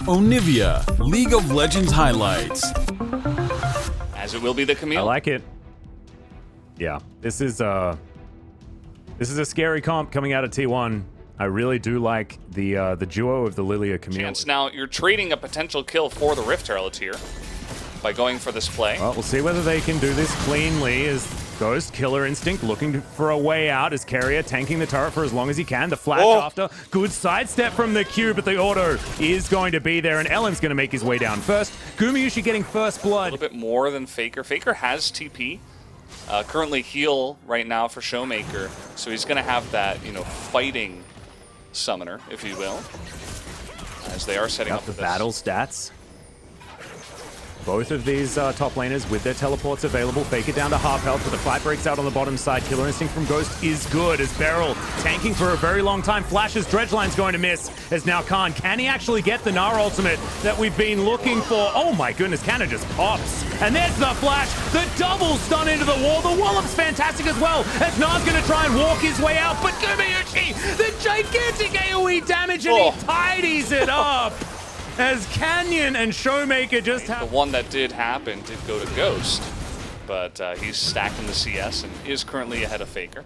Onivia, League of Legends highlights. As it will be the Camille. I like it. Yeah, this is a scary comp coming out of T1. I really do like the duo of the Lilia Camille. Now you're trading a potential kill for the Rift Herald here by going for this play. Well, we'll see whether they can do this cleanly. As Ghost, Killer Instinct looking for a way out as Carrier tanking the turret for as long as he can. The flash after. Good sidestep from the Q, but the auto is going to be there, and Ellen's going to make his way down first. Gumayusi getting first blood. A little bit more than Faker. Faker has TP. Currently heal right now for Showmaker, so he's going to have that, fighting summoner, if you will, as they are setting up the this battle stats. Both of these top laners with their teleports available. Faker down to half health, but the fight breaks out on the bottom side. Killer Instinct from Ghost is good as Beryl tanking for a very long time. Flashes, Dredgeline's going to miss as now Khan. Can he actually get the Gnar ultimate that we've been looking for? Oh my goodness, Canna just pops. And there's the flash, the double stun into the wall. The wallop's fantastic as well as Gnar's going to try and walk his way out. But Gumayusi, the gigantic AoE damage, and he tidies it up. As Canyon and Showmaker just have... The one that did happen did go to Ghost, but he's stacking the CS and is currently ahead of Faker.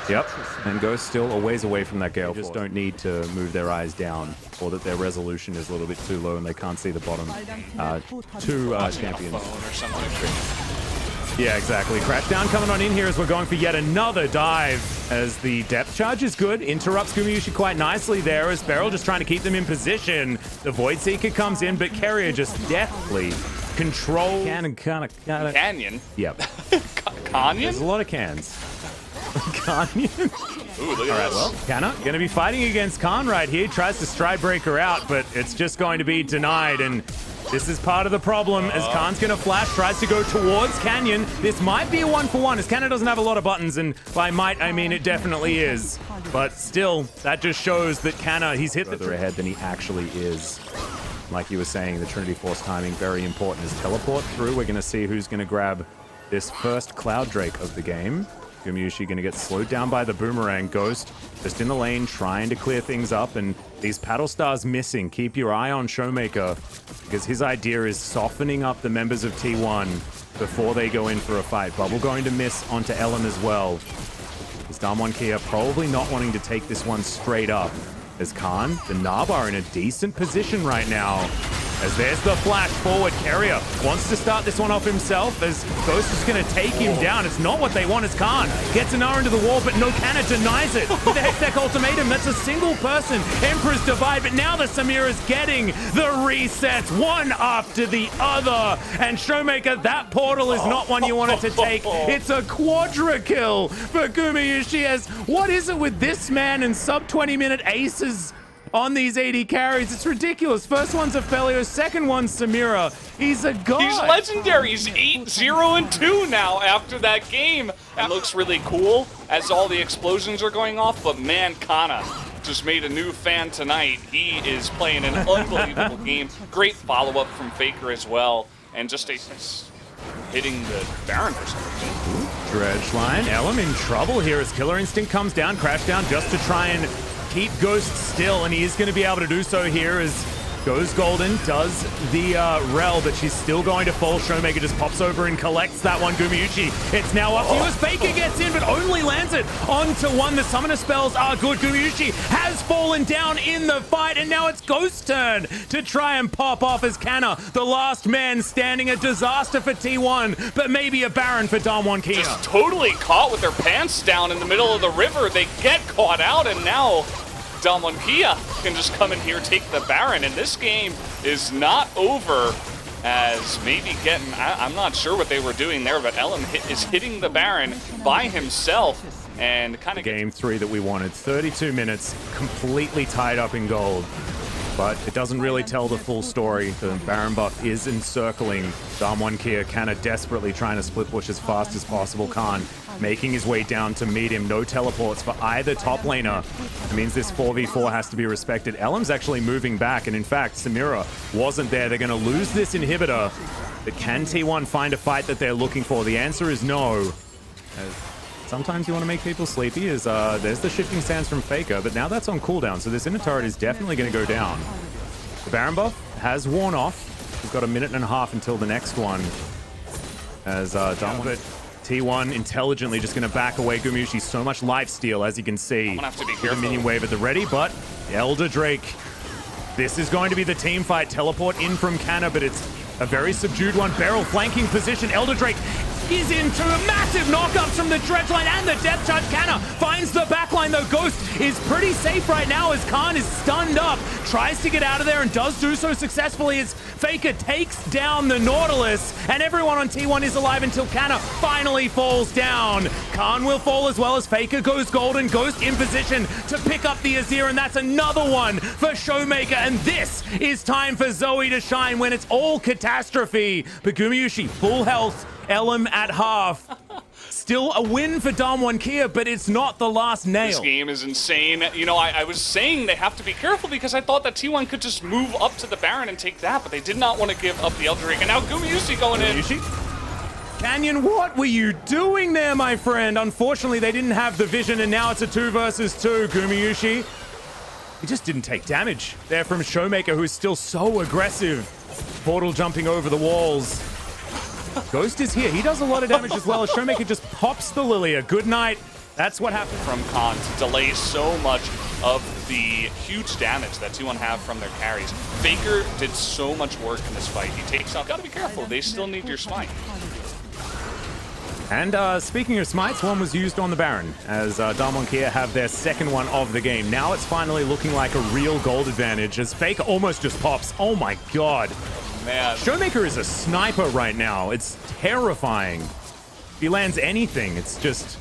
Yep, and Ghost still a ways away from that Gale. They just don't need to move their eyes down, or that their resolution is a little bit too low and they can't see the bottom. Two champions. Or something. Yeah, exactly. Crashdown coming on in here as we're going for yet another dive. As the depth charge is good, interrupts Gumayusi quite nicely there as Beryl just trying to keep them in position. The Void Seeker comes in, but Carrier just deftly control. Canyon? Yep. Canyon? There's a lot of cans. Canyon? Ooh, look at this. Well, Canna going to be fighting against Khan right here. Tries to stride breaker out, but it's just going to be denied. And this is part of the problem as Khan's going to flash, tries to go towards Canyon. This might be a 1-for-1 as Canna doesn't have a lot of buttons, and by might I mean it definitely is. But still, that just shows that Canna, he's hit further ahead than he actually is. Like you were saying, the Trinity Force timing, very important. As teleport through, we're going to see who's going to grab this first Cloud Drake of the game. Gumayusi going to get slowed down by the Boomerang. Ghost just in the lane trying to clear things up, and these Paddle Stars missing. Keep your eye on Showmaker because his idea is softening up the members of T1 before they go in for a fight. Bubble going to miss onto Ellen as well. As Damwon probably not wanting to take this one straight up. As Khan, the Nab are in a decent position right now. As there's the flash forward. Carrier wants to start this one off himself as Ghost is going to take him down. It's not what they want as Khan gets an Gnar into the wall, but no Canna denies it. With the Hextech ultimatum, that's a single person. Emperor's Divide, but now the Samira's getting the resets one after the other. And Showmaker, that portal is not one you wanted to take. It's a quadra kill for Gumayusi as what is it with this man and sub 20-minute aces on these 80 carries? It's ridiculous. First one's Aphelios, second one's Samira. He's a god. He's legendary. He's 8-0-2 now after that game. It looks really cool as all the explosions are going off, but man, Kana just made a new fan tonight. He is playing an unbelievable game. Great follow-up from Faker as well, and just hitting the Baron for some reason. Dredgeline, Ellum in trouble here as Killer Instinct comes down, Crashdown just to try and keep Ghost still, and he is going to be able to do so here as goes Golden, does the Rel, but she's still going to fall. Showmaker just pops over and collects that one. Gumayusi, it's now up to you as Faker gets in, but only lands it onto one. The summoner spells are good. Gumayusi has fallen down in the fight, and now it's Ghost's turn to try and pop off as Canna, the last man standing. A disaster for T1, but maybe a Baron for Damwon. Just totally caught with their pants down in the middle of the river. They get caught out, and now Damwon can just come in here, take the Baron, and this game is not over as maybe getting, I'm not sure what they were doing there, but Ellum is hitting the Baron by himself and kind of game 3 that we wanted. 32 minutes, completely tied up in gold. But it doesn't really tell the full story. The Baron buff is encircling Damwon. Canna desperately trying to split push as fast as possible. Khan making his way down to meet him. No teleports for either top laner. It means this 4v4 has to be respected. Ellum's actually moving back, and in fact, Samira wasn't there. They're going to lose this inhibitor. But can T1 find a fight that they're looking for? The answer is no. sometimes you want to make people sleepy is there's the shifting sands from Faker, but now that's on cooldown, so this inner turret is definitely going to go down. The Baron buff has worn off. We've got a minute and a half until the next one. As Dumbit, T1 intelligently just going to back away Gumayusi. So much lifesteal, as you can see. I'm gonna have to be The careful. minion wave at the ready, but Elder Drake. This is going to be the team fight. Teleport in from Canna, but it's a very subdued one. Beryl flanking position. Elder Drake is into massive knockups from the dredge line and the depth charge. Canna finds the backline though. Ghost is pretty safe right now as Khan is stunned up. Tries to get out of there and does do so successfully as Faker takes down the Nautilus, and everyone on T1 is alive until Canna finally falls down. Khan will fall as well as Faker goes golden. Ghost in position to pick up the Azir, and that's another one for Showmaker. And this is time for Zoe to shine when it's all catastrophe. But Gumayusi, full health, Elim at half. Still a win for Damwon Kia, but it's not the last nail. This game is insane. You know, I was saying they have to be careful because I thought that T1 could just move up to the Baron and take that, but they did not want to give up the Elder Drake. And now Gumayusi going in. Canyon, what were you doing there, my friend? Unfortunately, they didn't have the vision, and now it's a 2 versus 2. Gumayusi, he just didn't take damage there from Showmaker, who is still so aggressive. Portal jumping over the walls. Ghost is here. He does a lot of damage as well as Showmaker just pops the Lilia. Good night. That's what happened From Khan to delay so much of the huge damage that T1 have from their carries. Faker did so much work in this fight. He takes out. Gotta be careful. They still need your smite. And speaking of smites, one was used on the Baron as Damwon Kia have their second one of the game. Now it's finally looking like a real gold advantage as Faker almost just pops. Oh my god. Man. Showmaker is a sniper right now. It's terrifying. If he lands anything, it's just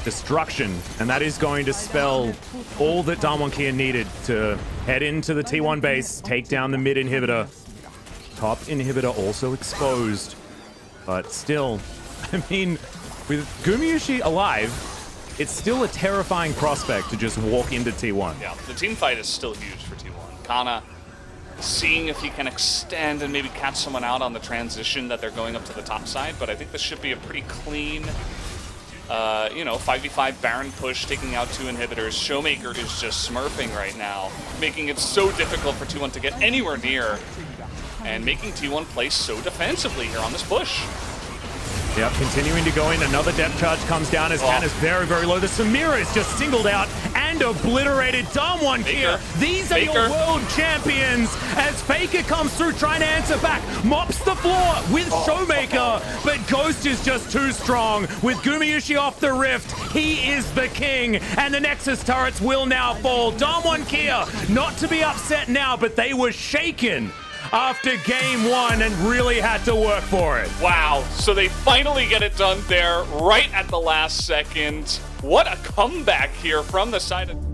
destruction. And that is going to spell all that Damwon Kia needed to head into the T1 base, take down the mid inhibitor. Top inhibitor also exposed. But still, I mean, with Gumayusi alive, it's still a terrifying prospect to just walk into T1. Yeah, the team fight is still huge for T1. Kana seeing if he can extend and maybe catch someone out on the transition that they're going up to the top side, but I think this should be a pretty clean, you know, 5v5 Baron push, taking out 2 inhibitors. Showmaker is just smurfing right now, making it so difficult for T1 to get anywhere near, and making T1 play so defensively here on this push. Yep, continuing to go in. Another depth charge comes down as Canna's very, very low. The Samira is just singled out and obliterated. Damwon Kia, these are your world champions as Faker comes through trying to answer back. Mops the floor with Showmaker, but Ghost is just too strong. With Gumayusi off the rift, he is the king, and the Nexus turrets will now fall. Damwon Kia, not to be upset now, but they were shaken after game 1 and really had to work for it. Wow, so they finally get it done there right at the last second. What a comeback here from the side of...